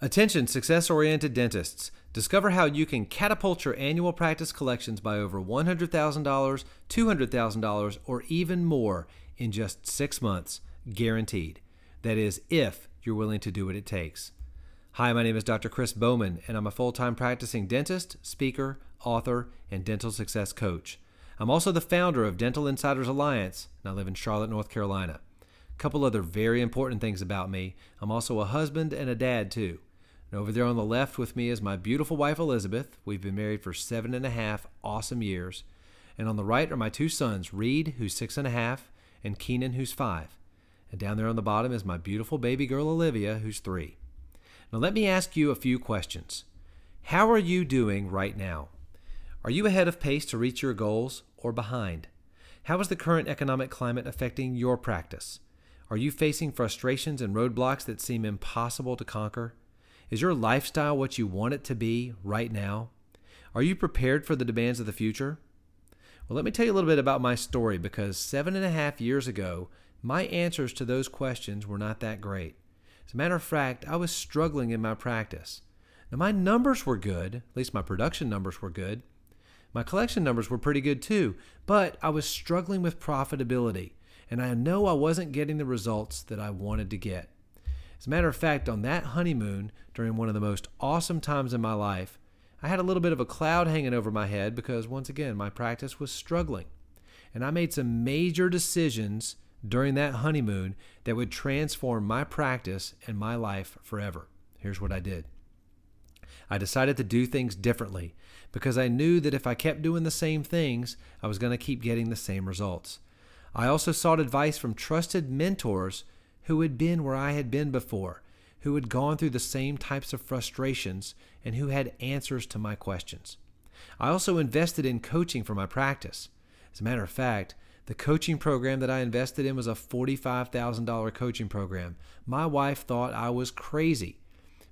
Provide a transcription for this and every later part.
Attention, success-oriented dentists. Discover how you can catapult your annual practice collections by over $100,000, $200,000, or even more in just 6 months, guaranteed. That is, if you're willing to do what it takes. Hi, my name is Dr. Chris Bowman, and I'm a full-time practicing dentist, speaker, author, and dental success coach. I'm also the founder of Dental Insiders Alliance, and I live in Charlotte, North Carolina. A couple other very important things about me. I'm also a husband and a dad, too. And over there on the left with me is my beautiful wife, Elizabeth. We've been married for 7.5 awesome years. And on the right are my 2 sons, Reed, who's 6.5, and Keenan, who's 5. And down there on the bottom is my beautiful baby girl, Olivia, who's 3. Now let me ask you a few questions. How are you doing right now? Are you ahead of pace to reach your goals or behind? How is the current economic climate affecting your practice? Are you facing frustrations and roadblocks that seem impossible to conquer? Is your lifestyle what you want it to be right now? Are you prepared for the demands of the future? Well, let me tell you a little bit about my story, because 7.5 years ago, my answers to those questions were not that great. As a matter of fact, I was struggling in my practice. Now, my numbers were good, at least my production numbers were good. My collection numbers were pretty good too, but I was struggling with profitability, and I know I wasn't getting the results that I wanted to get. As a matter of fact, on that honeymoon, during one of the most awesome times in my life, I had a little bit of a cloud hanging over my head because, once again, my practice was struggling. And I made some major decisions during that honeymoon that would transform my practice and my life forever. Here's what I did. I decided to do things differently because I knew that if I kept doing the same things, I was going to keep getting the same results. I also sought advice from trusted mentors who had been where I had been before, who had gone through the same types of frustrations, and who had answers to my questions. I also invested in coaching for my practice. As a matter of fact, the coaching program that I invested in was a $45,000 coaching program. My wife thought I was crazy,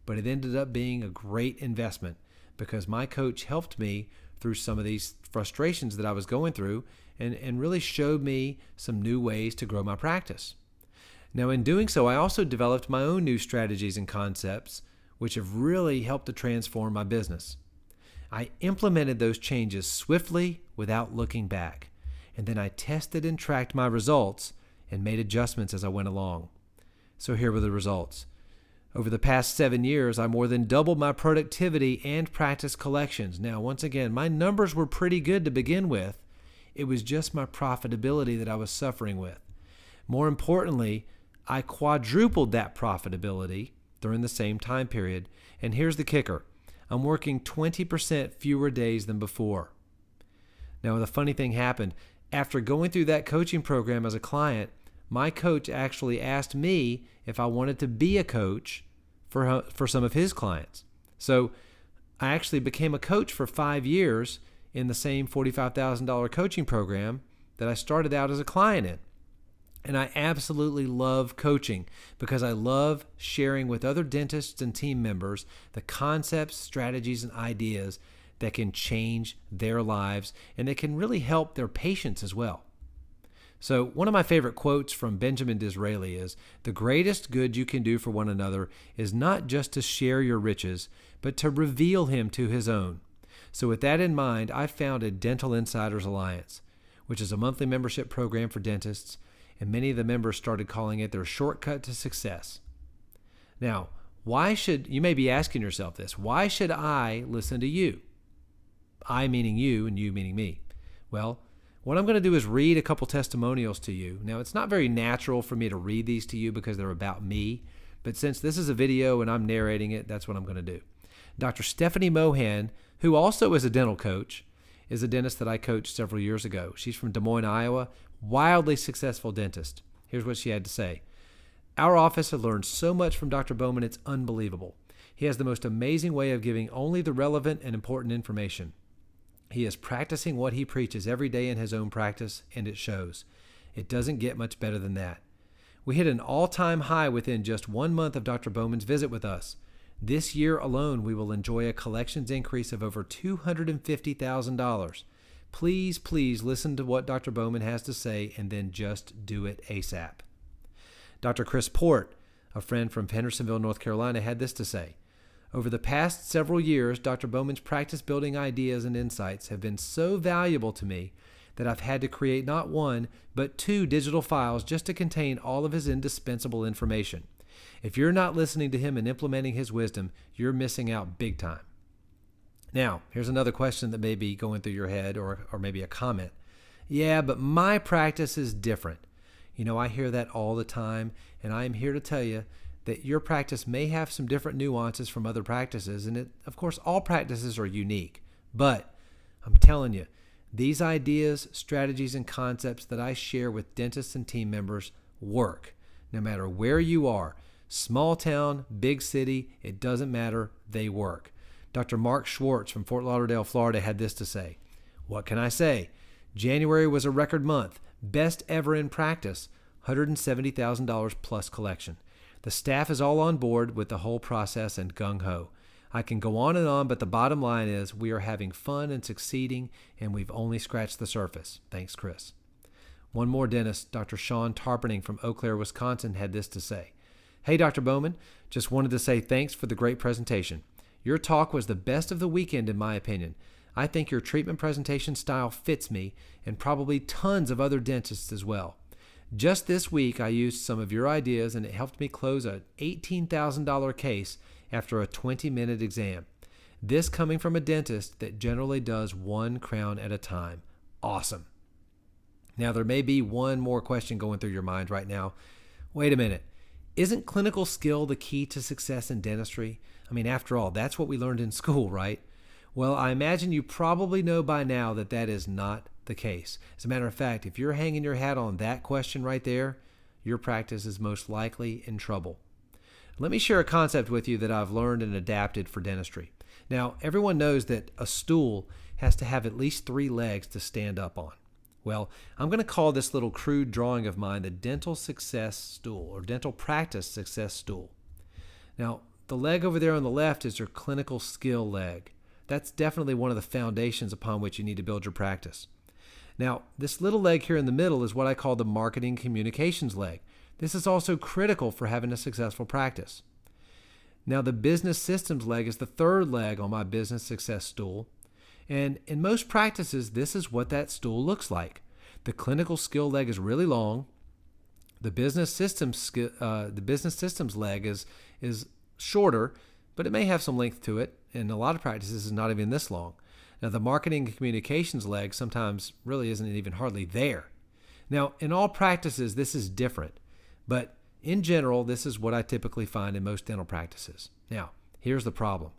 but it ended up being a great investment because my coach helped me through some of these frustrations that I was going through and really showed me some new ways to grow my practice. Now, in doing so, I also developed my own new strategies and concepts, which have really helped to transform my business. I implemented those changes swiftly without looking back, and then I tested and tracked my results and made adjustments as I went along. So here were the results. Over the past 7 years, I more than doubled my productivity and practice collections. Now, once again, my numbers were pretty good to begin with. It was just my profitability that I was suffering with. More importantly, I quadrupled that profitability during the same time period. And here's the kicker. I'm working 20% fewer days than before. Now, the funny thing happened. After going through that coaching program as a client, my coach actually asked me if I wanted to be a coach for some of his clients. So I actually became a coach for 5 years in the same $45,000 coaching program that I started out as a client in. And I absolutely love coaching because I love sharing with other dentists and team members the concepts, strategies, and ideas that can change their lives and that can really help their patients as well. So one of my favorite quotes from Benjamin Disraeli is, "The greatest good you can do for one another is not just to share your riches, but to reveal him to his own." So with that in mind, I founded Dental Insiders Alliance, which is a monthly membership program for dentists, and many of the members started calling it their shortcut to success. Now, you may be asking yourself this, why should I listen to you? I meaning you and you meaning me. Well, what I'm going to do is read a couple testimonials to you. Now, it's not very natural for me to read these to you because they're about me, but since this is a video and I'm narrating it, that's what I'm going to do. Dr. Stephanie Mohan, who also is a dental coach, is a dentist that I coached several years ago. She's from Des Moines, Iowa, wildly successful dentist. Here's what she had to say. "Our office has learned so much from Dr. Bowman, it's unbelievable. He has the most amazing way of giving only the relevant and important information. He is practicing what he preaches every day in his own practice, and it shows. It doesn't get much better than that. We hit an all-time high within just 1 month of Dr. Bowman's visit with us. This year alone, we will enjoy a collections increase of over $250,000. Please, please listen to what Dr. Bowman has to say and then just do it ASAP." Dr. Chris Port, a friend from Hendersonville, North Carolina, had this to say. Over the past several years, Dr. Bowman's practice building ideas and insights have been so valuable to me that I've had to create not one, but 2 digital files just to contain all of his indispensable information. If you're not listening to him and implementing his wisdom, you're missing out big time. Now, here's another question that may be going through your head, or maybe a comment. Yeah, but my practice is different. You know, I hear that all the time, and I am here to tell you that your practice may have some different nuances from other practices, and of course, all practices are unique. But I'm telling you, these ideas, strategies, and concepts that I share with dentists and team members work. No matter where you are, small town, big city, it doesn't matter, they work. Dr. Mark Schwartz from Fort Lauderdale, Florida had this to say. What can I say? January was a record month, best ever in practice, $170,000 plus collection. The staff is all on board with the whole process and gung-ho. I can go on and on, but the bottom line is we are having fun and succeeding, and we've only scratched the surface. Thanks, Chris. One more dentist, Dr. Sean Tarpening from Eau Claire, Wisconsin, had this to say. Hey, Dr. Bowman, just wanted to say thanks for the great presentation. Your talk was the best of the weekend, in my opinion. I think your treatment presentation style fits me and probably tons of other dentists as well. Just this week, I used some of your ideas, and it helped me close an $18,000 case after a 20-minute exam. This coming from a dentist that generally does 1 crown at a time. Awesome. Now, there may be one more question going through your mind right now. Wait a minute. Isn't clinical skill the key to success in dentistry? I mean, after all, that's what we learned in school, right? Well, I imagine you probably know by now that that is not the case. As a matter of fact, if you're hanging your hat on that question right there, your practice is most likely in trouble. Let me share a concept with you that I've learned and adapted for dentistry. Now, everyone knows that a stool has to have at least 3 legs to stand up on. Well, I'm going to call this little crude drawing of mine the dental success stool, or dental practice success stool. Now, the leg over there on the left is your clinical skill leg. That's definitely one of the foundations upon which you need to build your practice. Now, this little leg here in the middle is what I call the marketing communications leg. This is also critical for having a successful practice. Now, the business systems leg is the 3rd leg on my business success stool. And in most practices, this is what that stool looks like. The clinical skill leg is really long. The business systems leg is shorter, but it may have some length to it. In a lot of practices, it's not even this long. Now, the marketing and communications leg sometimes really isn't even hardly there. Now, in all practices, this is different. But in general, this is what I typically find in most dental practices. Now, here's the problem.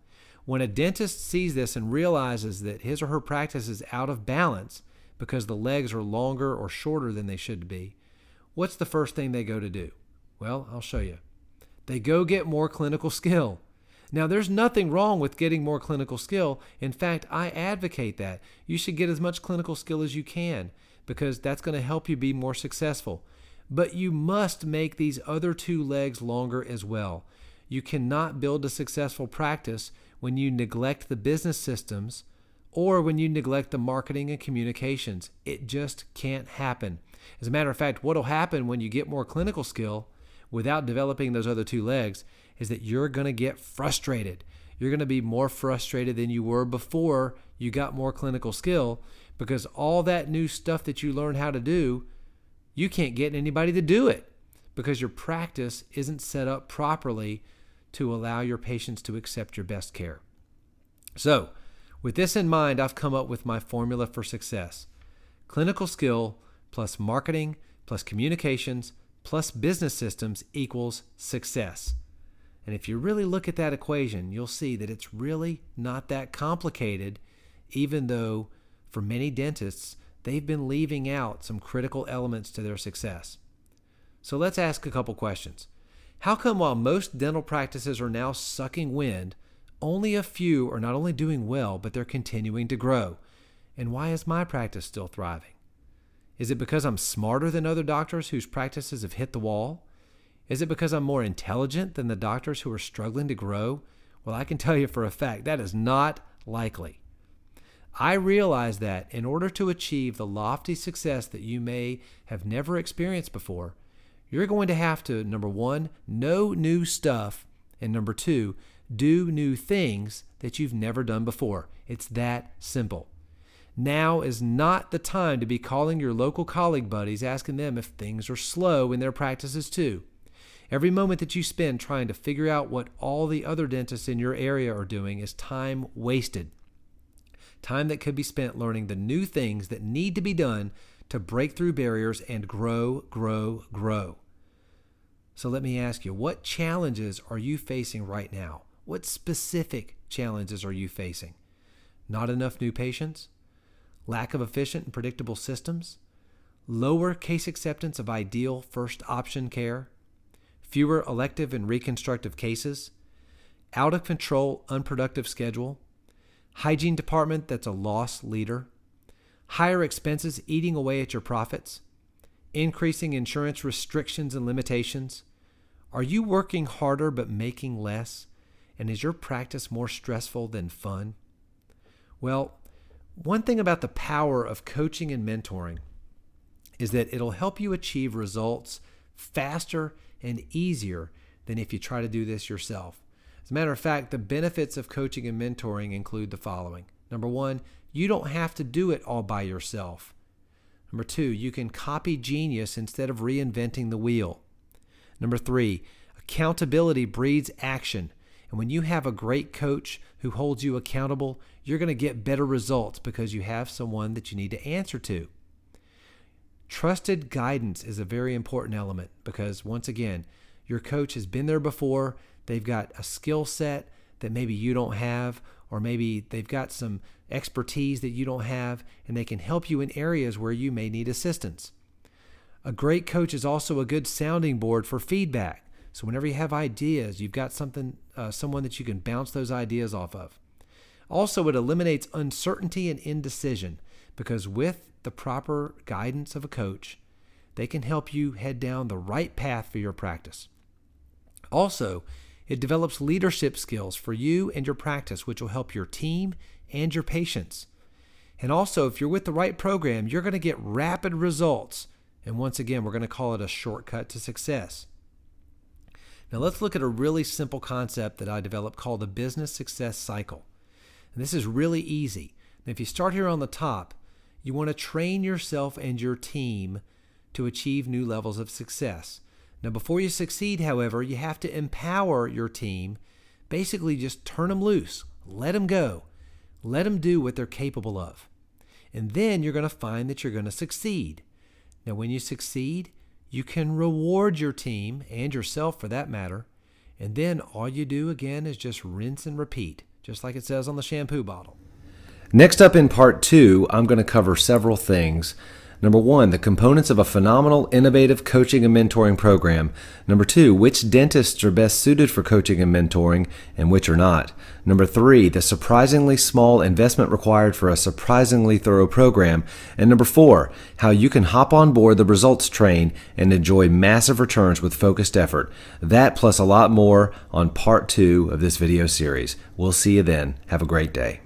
When a dentist sees this and realizes that his or her practice is out of balance because the legs are longer or shorter than they should be, what's the first thing they go to do? Well, I'll show you. They go get more clinical skill. Now, there's nothing wrong with getting more clinical skill. In fact, I advocate that. You should get as much clinical skill as you can because that's going to help you be more successful. But you must make these other 2 legs longer as well. You cannot build a successful practice when you neglect the business systems or when you neglect the marketing and communications. It just can't happen. As a matter of fact, what will happen when you get more clinical skill without developing those other 2 legs is that you're going to get frustrated. You're going to be more frustrated than you were before you got more clinical skill because all that new stuff that you learned how to do, you can't get anybody to do it because your practice isn't set up properly to allow your patients to accept your best care. So, with this in mind, I've come up with my formula for success. Clinical skill plus marketing plus communications plus business systems equals success. And if you really look at that equation, you'll see that it's really not that complicated, even though for many dentists, they've been leaving out some critical elements to their success. So let's ask a couple questions. How come while most dental practices are now sucking wind, only a few are not only doing well, but they're continuing to grow? And why is my practice still thriving? Is it because I'm smarter than other doctors whose practices have hit the wall? Is it because I'm more intelligent than the doctors who are struggling to grow? Well, I can tell you for a fact that is not likely. I realize that in order to achieve the lofty success that you may have never experienced before, you're going to have to, number one, know new stuff And number 2, do new things that you've never done before. It's that simple. Now is not the time to be calling your local colleague buddies, asking them if things are slow in their practices too. Every moment that you spend trying to figure out what all the other dentists in your area are doing is time wasted. Time that could be spent learning the new things that need to be done to break through barriers and grow, grow, grow. So let me ask you, what challenges are you facing right now? What specific challenges are you facing? Not enough new patients? Lack of efficient and predictable systems? Lower case acceptance of ideal first option care? Fewer elective and reconstructive cases? Out of control, unproductive schedule? Hygiene department that's a loss leader? Higher expenses eating away at your profits? Increasing insurance restrictions and limitations? Are you working harder but making less? And is your practice more stressful than fun? Well, one thing about the power of coaching and mentoring is that it'll help you achieve results faster and easier than if you try to do this yourself. As a matter of fact, the benefits of coaching and mentoring include the following. Number 1, you don't have to do it all by yourself. Number 2, you can copy genius instead of reinventing the wheel. Number 3, accountability breeds action. And when you have a great coach who holds you accountable, you're going to get better results because you have someone that you need to answer to. Trusted guidance is a very important element because, once again, your coach has been there before. They've got a skill set that maybe you don't have, or maybe they've got some expertise that you don't have, and they can help you in areas where you may need assistance. A great coach is also a good sounding board for feedback. So whenever you have ideas, you've got someone that you can bounce those ideas off of. Also, it eliminates uncertainty and indecision because with the proper guidance of a coach, they can help you head down the right path for your practice. Also, it develops leadership skills for you and your practice, which will help your team and your patients. And also, if you're with the right program, you're going to get rapid results. And once again, we're going to call it a shortcut to success. Now let's look at a really simple concept that I developed called the business success cycle. And this is really easy. And if you start here on the top, you want to train yourself and your team to achieve new levels of success. Now before you succeed, however, you have to empower your team. Basically just turn them loose, let them go, let them do what they're capable of. And then you're going to find that you're going to succeed. Now when you succeed, you can reward your team and yourself for that matter. And then all you do again is just rinse and repeat, just like it says on the shampoo bottle. Next up in part 2, I'm going to cover several things. Number 1, the components of a phenomenal, innovative coaching and mentoring program. Number 2, which dentists are best suited for coaching and mentoring and which are not. Number 3, the surprisingly small investment required for a surprisingly thorough program. And number 4, how you can hop on board the results train and enjoy massive returns with focused effort. That plus a lot more on part 2 of this video series. We'll see you then. Have a great day.